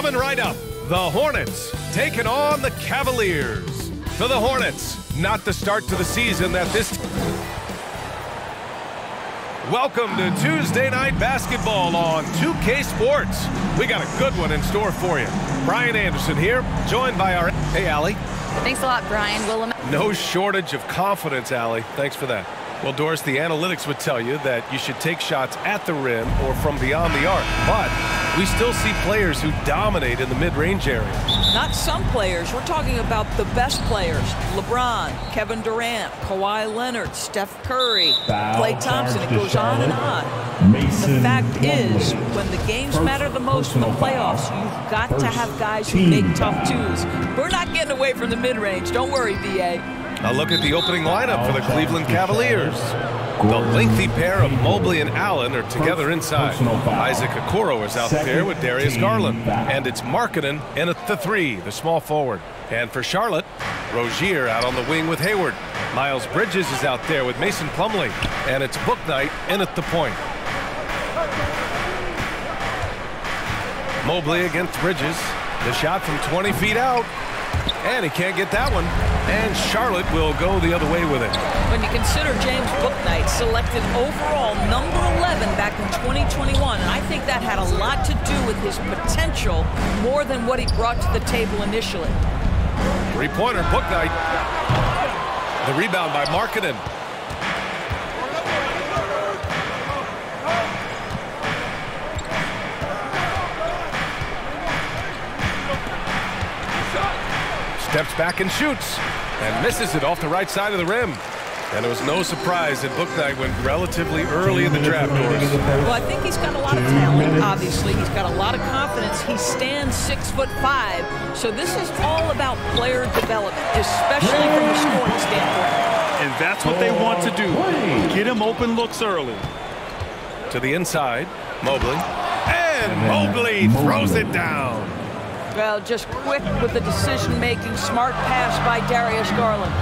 Coming right up, the Hornets taking on the Cavaliers. For the Hornets, not the start to the season that this... Welcome to Tuesday Night Basketball on 2K Sports. We got a good one in store for you. Brian Anderson here, joined by our... Hey, Allie. Thanks a lot, Brian. No shortage of confidence, Allie. Thanks for that. Well, Doris, the analytics would tell you that you should take shots at the rim or from beyond the arc, but we still see players who dominate in the mid-range area. Not some players. We're talking about the best players. LeBron, Kevin Durant, Kawhi Leonard, Steph Curry, Klay Thompson. It goes on and on. The fact is, when the games matter the most in the playoffs, you've got to have guys who make tough twos. We're not getting away from the mid-range. Don't worry, BA. A look at the opening lineup for the Cleveland Cavaliers. The lengthy pair of Mobley and Allen are together inside. Isaac Okoro is out there with Darius Garland. And it's Markkanen in at the three, the small forward. And for Charlotte, Rozier out on the wing with Hayward. Miles Bridges is out there with Mason Plumlee. And it's Bouknight in at the point. Mobley against Bridges. The shot from 20 feet out. And he can't get that one. And Charlotte will go the other way with it. When you consider James Bouknight selected overall number 11 back in 2021, and I think that had a lot to do with his potential more than what he brought to the table initially. Three-pointer, Bouknight. The rebound by Markkanen. Steps back and shoots, and misses it off the right side of the rim. And it was no surprise that Bouknight went relatively early in the draft, Doris. Well, I think he's got a lot of talent, obviously. He's got a lot of confidence. He stands 6'5", so this is all about player development, especially from the scoring standpoint. And that's what they want to do. Get him open looks early. To the inside, Mobley. And Mobley throws it down. Well, just quick with the decision-making, smart pass by Darius Garland.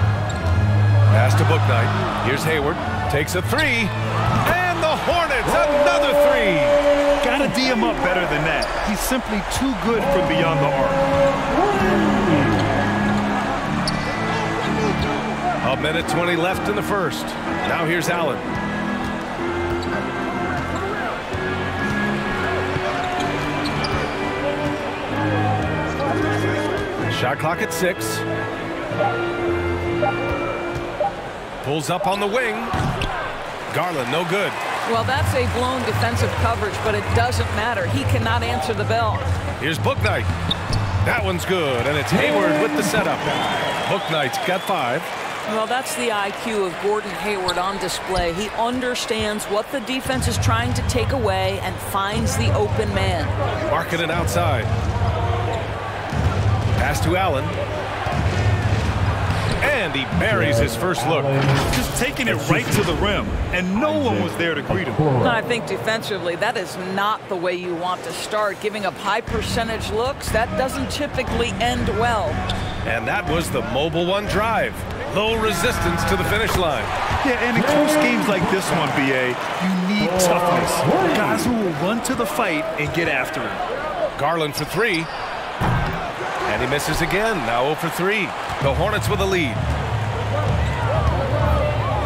Pass to Bouknight. Here's Hayward. Takes a three. And the Hornets, another three. Gotta D him up better than that. He's simply too good from beyond the arc. A minute 20 left in the first. Now here's Allen. Shot clock at 6. Pulls up on the wing. Garland, no good. Well, that's a blown defensive coverage, but it doesn't matter. He cannot answer the bell. Here's Bouknight. That one's good, and it's Hayward with the setup. Bouknight's got 5. Well, that's the IQ of Gordon Hayward on display. He understands what the defense is trying to take away and finds the open man. Markkanen outside. Pass to Allen. And he buries his first look. Just taking it right to the rim, and no one was there to greet him. I think defensively, that is not the way you want to start. Giving up high percentage looks, that doesn't typically end well. And that was the Mobile One drive. Low resistance to the finish line. Yeah, and in close games like this one, BA, you need toughness. Guys who will run to the fight and get after him. Garland for 3. And he misses again. Now 0 for 3. The Hornets with a lead.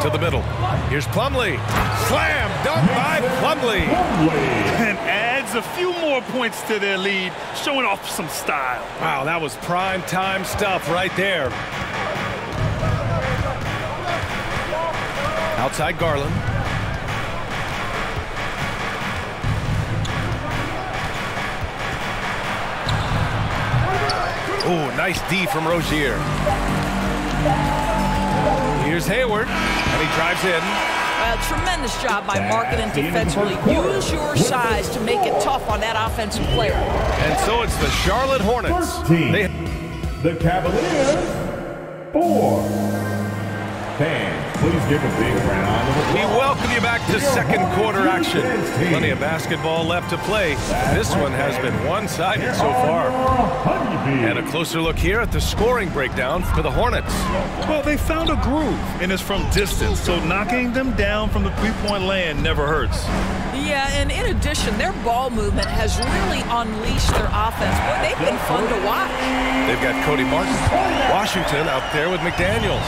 To the middle. Here's Plumlee. Slam dunk by Plumlee. And adds a few more points to their lead, showing off some style. Wow, that was prime time stuff right there. Outside Garland. Oh, nice D from Rozier. Here's Hayward, and he drives in. Well, tremendous job by Markkanen defensively. Use your size to make it tough on that offensive player. And so it's the Charlotte Hornets. The Cavaliers, 4. 10. Please give a big round of applause. We welcome you back to second quarter action. Plenty of basketball left to play. This one has been one-sided so far. And a closer look here at the scoring breakdown for the Hornets. Well, they found a groove, and it's from distance, so knocking them down from the three-point land never hurts. Yeah, and in addition, their ball movement has really unleashed their offense. Boy, they've been fun to watch. They've got Cody Martin, Washington out there with McDaniels.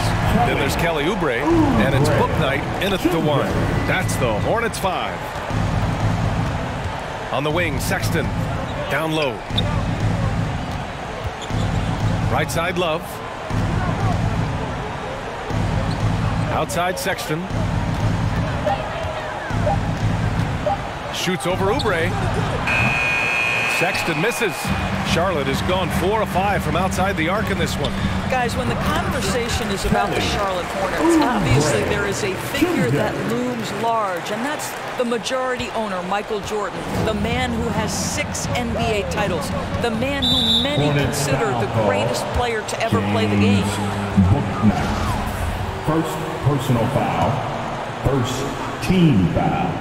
Then there's Kelly Oubre, and it's Book Night in at the 1. That's the Hornets 5. On the wing, Sexton, down low. Right side, Love. Outside, Sexton. Shoots over Oubre. Sexton misses. Charlotte has gone 4 of 5 from outside the arc in this one. Guys, when the conversation is about the Charlotte Hornets, obviously there is a figure that looms large, and that's the majority owner, Michael Jordan, the man who has 6 NBA titles, the man who many consider the greatest player to ever play the game. First personal foul, first team foul.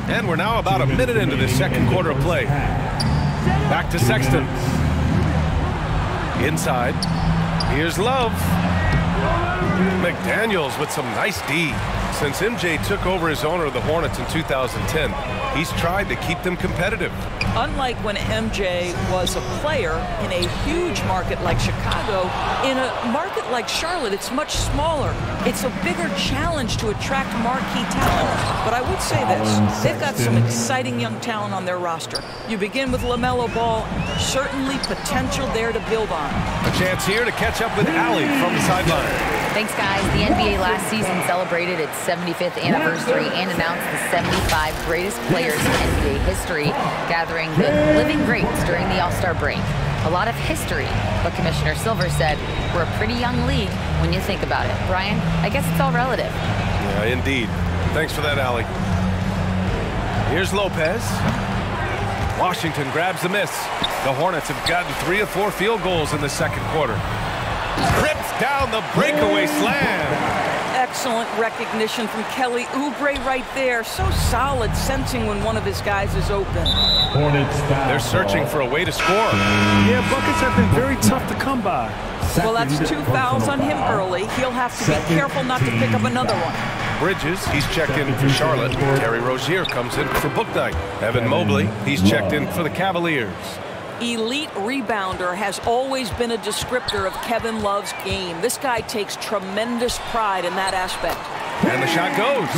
And we're now about a minute into the second quarter of play. Back to Sexton. Inside. Here's Love. McDaniels with some nice D. Since MJ took over as owner of the Hornets in 2010, he's tried to keep them competitive. Unlike when MJ was a player in a huge market like Chicago, in a market like Charlotte, it's much smaller. It's a bigger challenge to attract marquee talent. But I would say this, they've got some exciting young talent on their roster. You begin with LaMelo Ball, certainly potential there to build on. A chance here to catch up with Allie from the sideline. Thanks, guys. The NBA last season celebrated its 75th anniversary and announced the 75 greatest players in NBA history, gathering the living greats during the All-Star break. A lot of history, but Commissioner Silver said, we're a pretty young league when you think about it. Brian, I guess it's all relative. Yeah, indeed. Thanks for that, Allie. Here's Lopez. Washington grabs the miss. The Hornets have gotten 3 of 4 field goals in the second quarter. Rips down the breakaway slam. Excellent recognition from Kelly Oubre right there. So solid, sensing when one of his guys is open. They're searching for a way to score. Yeah, buckets have been very tough to come by. Well, that's 2 fouls on him early. He'll have to be careful not to pick up another one. Bridges, he's checked in for Charlotte. Terry Rozier comes in for Book Night. Evan Mobley, he's checked in for the Cavaliers. Elite rebounder has always been a descriptor of Kevin Love's game. This guy takes tremendous pride in that aspect. And the shot goes.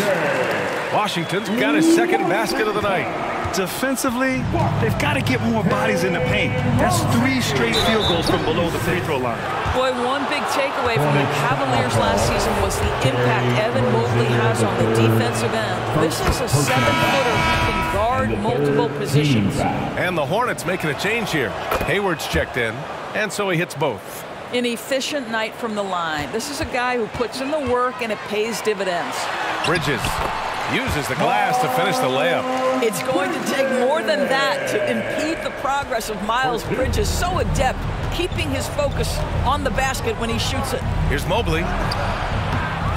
Washington's got his second basket of the night. Defensively, they've got to get more bodies in the paint. That's 3 straight field goals from below the free throw line. Boy, one big takeaway from the Cavaliers last season was the impact Evan Mobley has on the defensive end. This is a 7-footer who can guard multiple positions. And the Hornets making a change here. Hayward's checked in, and so he hits both. An efficient night from the line. This is a guy who puts in the work, and it pays dividends. Bridges uses the glass to finish the layup. It's going to take more than that to impede the progress of Miles Bridges. So adept, keeping his focus on the basket when he shoots it. Here's Mobley.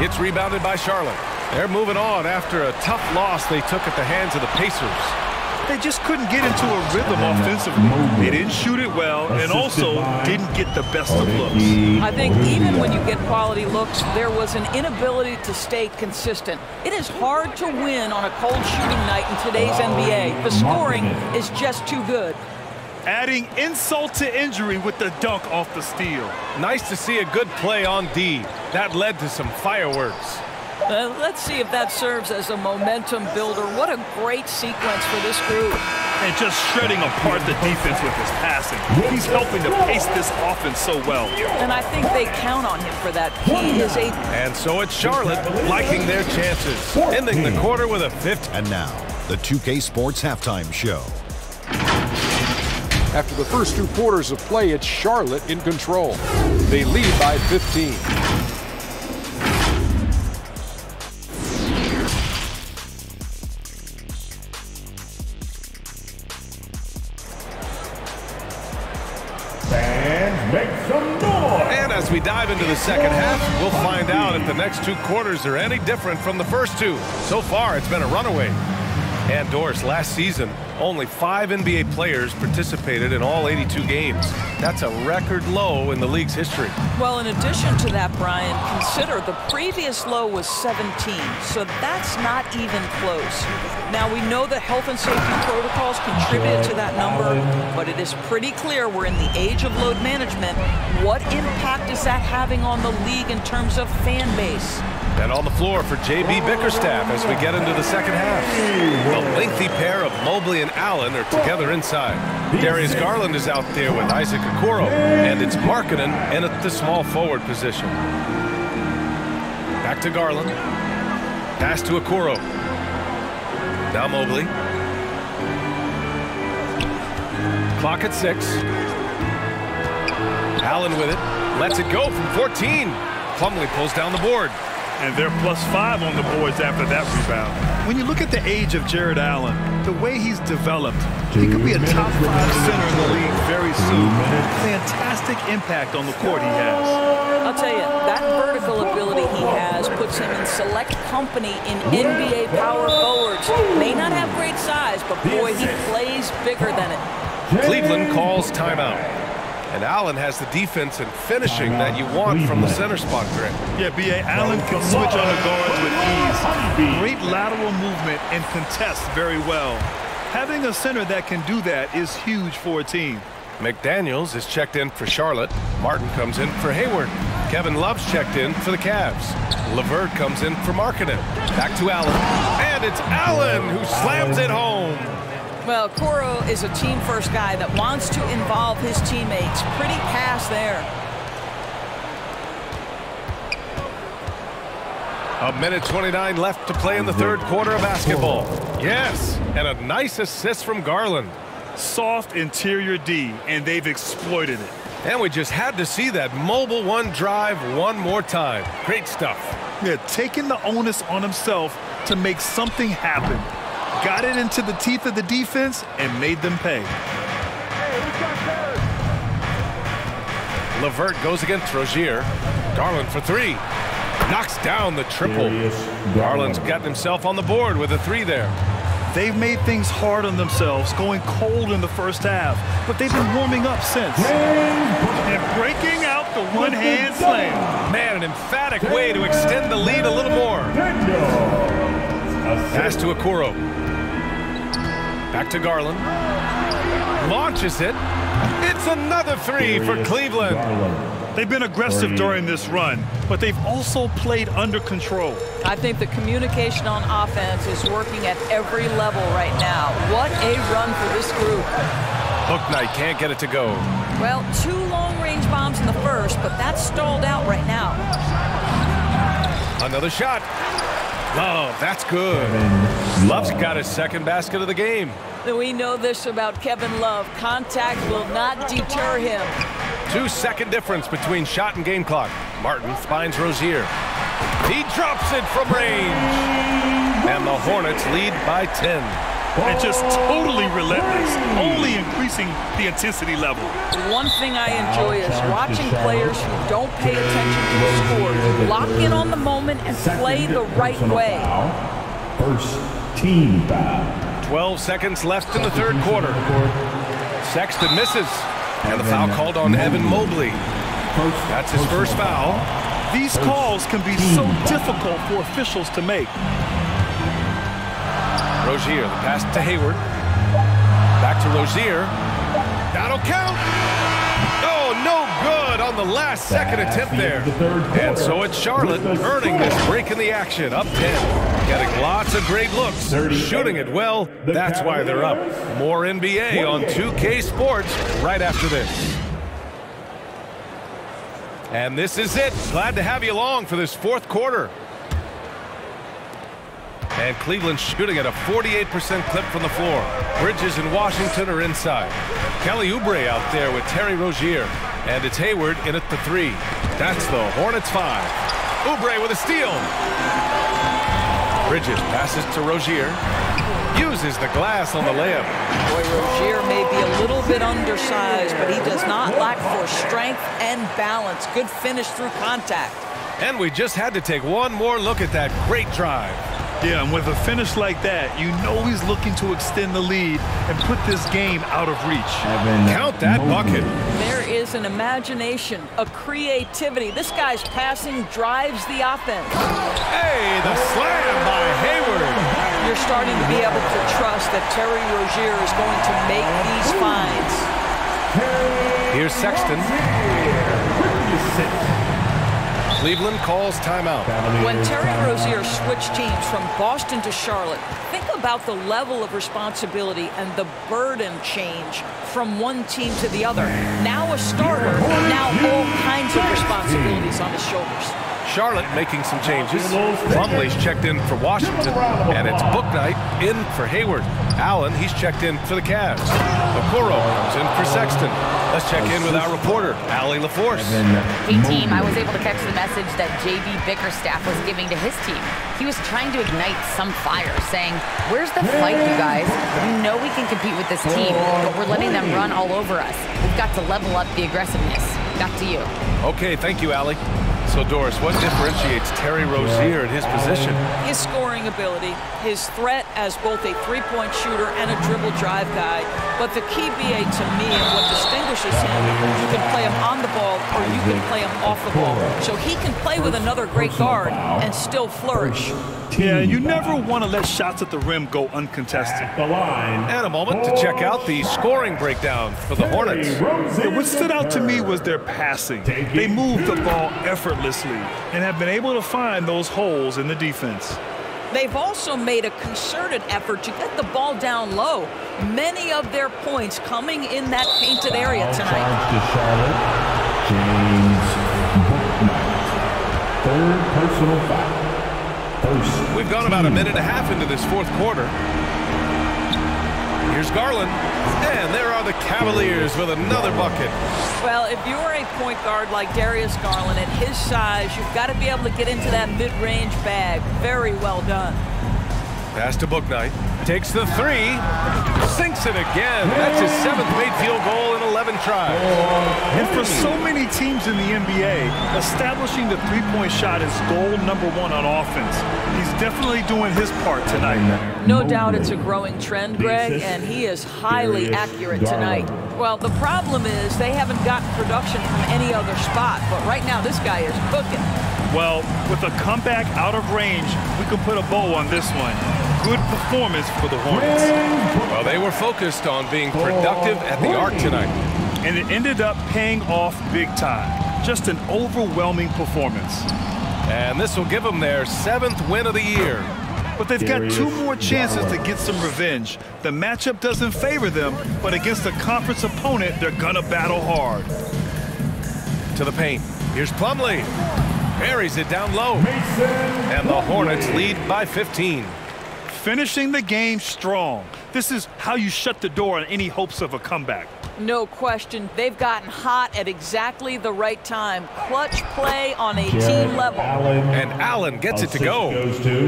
It's rebounded by Charlotte. They're moving on after a tough loss they took at the hands of the Pacers. They just couldn't get into a rhythm offensively. They didn't shoot it well and also didn't get the best of looks. I think even when you get quality looks, there was an inability to stay consistent. It is hard to win on a cold shooting night in today's NBA. The scoring is just too good. Adding insult to injury with the dunk off the steal. Nice to see a good play on D. That led to some fireworks. Let's see if that serves as a momentum builder. What a great sequence for this group. And just shredding apart the defense with his passing. He's helping to pace this offense so well. And I think they count on him for that. He is a... And so it's Charlotte liking their chances, ending the quarter with a 50. And now, the 2K Sports Halftime Show. After the first 2 quarters of play, it's Charlotte in control. They lead by 15. And as we we dive into the second half, we'll find out if the next two quarters are any different from the first two. So far, it's been a runaway. And Doris, last season, only 5 NBA players participated in all 82 games. That's a record low in the league's history. Well, in addition to that, Brian, consider the previous low was 17, so that's not even close. Now, we know that health and safety protocols contributed to that number, but it is pretty clear we're in the age of load management. What impact is that having on the league in terms of fan base? And on the floor for J.B. Bickerstaff as we get into the second half. The lengthy pair of Mobley and Allen are together inside. Darius Garland is out there with Isaac Okoro, and it's Markkanen in at the small forward position. Back to Garland. Pass to Okoro. Now Mobley. Clock at 6. Allen with it. Lets it go from 14. Plumlee pulls down the board. And they're +5 on the boards after that rebound. When you look at the age of Jared Allen, the way he's developed, he could be a top 5 center in the league very soon. Fantastic impact on the court he has. I'll tell you, that vertical ability he has puts him in select company in NBA power forwards. May not have great size, but boy, he plays bigger than it. Cleveland calls timeout. And Allen has the defense and finishing that you want from the center spot, Greg. Yeah, B.A. Allen can switch on the guards with ease. Great lateral movement and contests very well. Having a center that can do that is huge for a team. McDaniels is checked in for Charlotte. Martin comes in for Hayward. Kevin Love's checked in for the Cavs. LeVert comes in for Markkanen. Back to Allen. And it's Allen who slams it home. Well, Okoro is a team-first guy that wants to involve his teammates. Pretty pass there. A minute 29 left to play in the third quarter of basketball. Yes, and a nice assist from Garland. Soft interior D, and they've exploited it. And we just had to see that mobile one drive one more time. Great stuff. Yeah, taking the onus on himself to make something happen. Got it into the teeth of the defense and made them pay. LeVert goes against Rozier. Garland for 3. Knocks down the triple. Garland's gotten himself on the board with a 3 there. They've made things hard on themselves, going cold in the first half, but they've been warming up since. And breaking out the one-hand slam. Man, an emphatic way to extend the lead a little more. Pass to Okoro. Back to Garland. Launches it. It's another 3 for Cleveland. They've been aggressive during this run, but they've also played under control. I think the communication on offense is working at every level right now. What a run for this group. Hook Knight can't get it to go. Well, 2 long-range bombs in the first, but that's stalled out right now. Another shot. Love, that's good. Love's got his second basket of the game. We know this about Kevin Love. Contact will not deter him. 2-second difference between shot and game clock. Martin finds Rozier. He drops it from range. And the Hornets lead by 10. And just totally relentless, only increasing the intensity level. One thing I enjoy is watching players who don't pay attention to the score, lock in on the moment and play the right way. First team foul. 12 seconds left in the third quarter. Sexton misses. And the foul called on Evan Mobley. That's his first foul. These calls can be so difficult for officials to make. Rozier, the pass to Hayward. Back to Rozier. That'll count. Oh, no good on the last second attempt there. And so it's Charlotte earning this break in the action. Up 10. Getting lots of great looks. Shooting it well. That's why they're up. More NBA on 2K Sports right after this. And this is it. Glad to have you along for this fourth quarter. And Cleveland shooting at a 48% clip from the floor. Bridges and Washington are inside. Kelly Oubre out there with Terry Rozier. And it's Hayward in at the 3. That's the Hornets 5. Oubre with a steal. Bridges passes to Rozier. Uses the glass on the layup. Boy, Rozier may be a little bit undersized, but he does not lack for strength and balance. Good finish through contact. And we just had to take one more look at that great drive. Yeah, and with a finish like that, you know he's looking to extend the lead and put this game out of reach. Count that bucket. There is an imagination, a creativity. This guy's passing drives the offense. Hey, the slam by Hayward. You're starting to be able to trust that Terry Rozier is going to make these finds. Here's Sexton. Cleveland calls timeout. When Terry Rozier switched teams from Boston to Charlotte, think about the level of responsibility and the burden change from one team to the other. Now a starter, now all kinds of responsibilities on his shoulders. Charlotte making some changes. Plumlee's checked in for Washington, and it's book night in for Hayward. Allen, he's checked in for the Cavs. Okoro comes in for Sexton. Let's check in with our reporter, Allie LaForce. Hey, team, I was able to catch the message that J.B. Bickerstaff was giving to his team. He was trying to ignite some fire, saying, "Where's the fight, you guys? You know we can compete with this team, but we're letting them run all over us. We've got to level up the aggressiveness." Back to you. Okay, thank you, Allie. So, Doris, what differentiates Terry Rozier at his position? His scoring ability, his threat as both a three-point shooter and a dribble drive guy. But the key, BA, to me, and what distinguishes him, you can play him on the ball or you can play him off the ball. So he can play with another great guard and still flourish. Yeah, you never want to let shots at the rim go uncontested. And a moment to check out the scoring breakdown for the Hornets. Yeah, what stood out to me was their passing. They moved the ball effortlessly and have been able to find those holes in the defense. They've also made a concerted effort to get the ball down low. Many of their points coming in that painted area tonight. Third personal foul. We've gone about a minute and a half into this fourth quarter. Here's Garland. And there are the Cavaliers with another bucket. Well, if you're a point guard like Darius Garland at his size, you've got to be able to get into that mid-range bag. Very well done. Pass to Bouknight. Takes the three. Sinks it again. That's his 7th made field goal in 11 tries. And for so many teams in the NBA, establishing the three-point shot is goal number one on offense. He's definitely doing his part tonight. No doubt it's a growing trend, Greg, and he is highly accurate tonight. Well, the problem is they haven't gotten production from any other spot, but right now this guy is cooking. Well, with a comeback out of range, we can put a bow on this one. Good performance for the Hornets. Well, they were focused on being productive at the arc tonight. And it ended up paying off big time. Just an overwhelming performance. And this will give them their 7th win of the year. But they've got 2 more chances to get some revenge. The matchup doesn't favor them, but against a conference opponent, they're gonna battle hard. To the paint. Here's Plumlee. Buries it down low. And the Hornets lead by 15. Finishing the game strong. This is how you shut the door on any hopes of a comeback. No question. They've gotten hot at exactly the right time. Clutch play on a team level. And Allen gets it to go.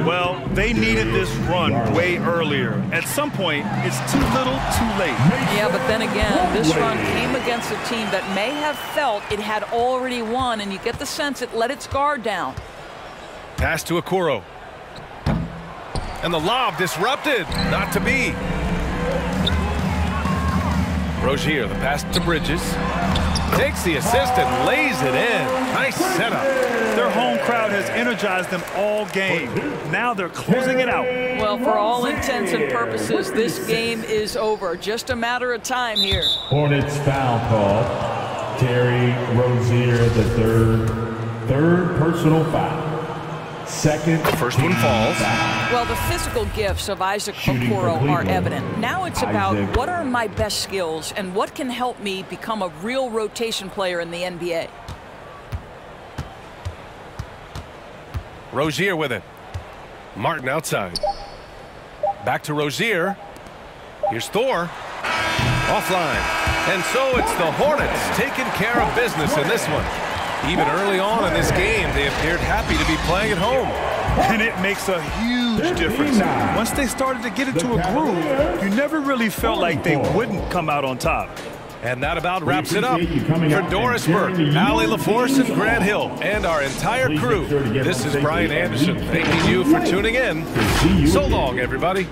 Well, they needed this run way earlier. At some point, it's too little, too late. Yeah, but then again, this run came against a team that may have felt it had already won, and you get the sense it let its guard down. Pass to Okoro. And the lob disrupted. Not to be. Rozier, the pass to Bridges. Takes the assist and lays it in. Nice setup. Their home crowd has energized them all game. Now they're closing it out. Well, for all intents and purposes, this game is over. Just a matter of time here. Hornets foul call. Terry Rozier, the third personal foul. Second. The first one falls. Well, the physical gifts of Isaac Okoro are evident. Now it's about what are my best skills and what can help me become a real rotation player in the NBA. Rozier with it. Martin outside. Back to Rozier. Here's Thor. Offline. And so it's the Hornets taking care of business in this one. Even early on in this game, they appeared happy to be playing at home. And it makes a huge difference. Once they started to get into a groove, you never really felt like they wouldn't come out on top. And that about wraps it up. For Doris Burke, Allie LaForce, and Grant Hill, and our entire crew, this is Brian Anderson thanking you for tuning in. So long, everybody.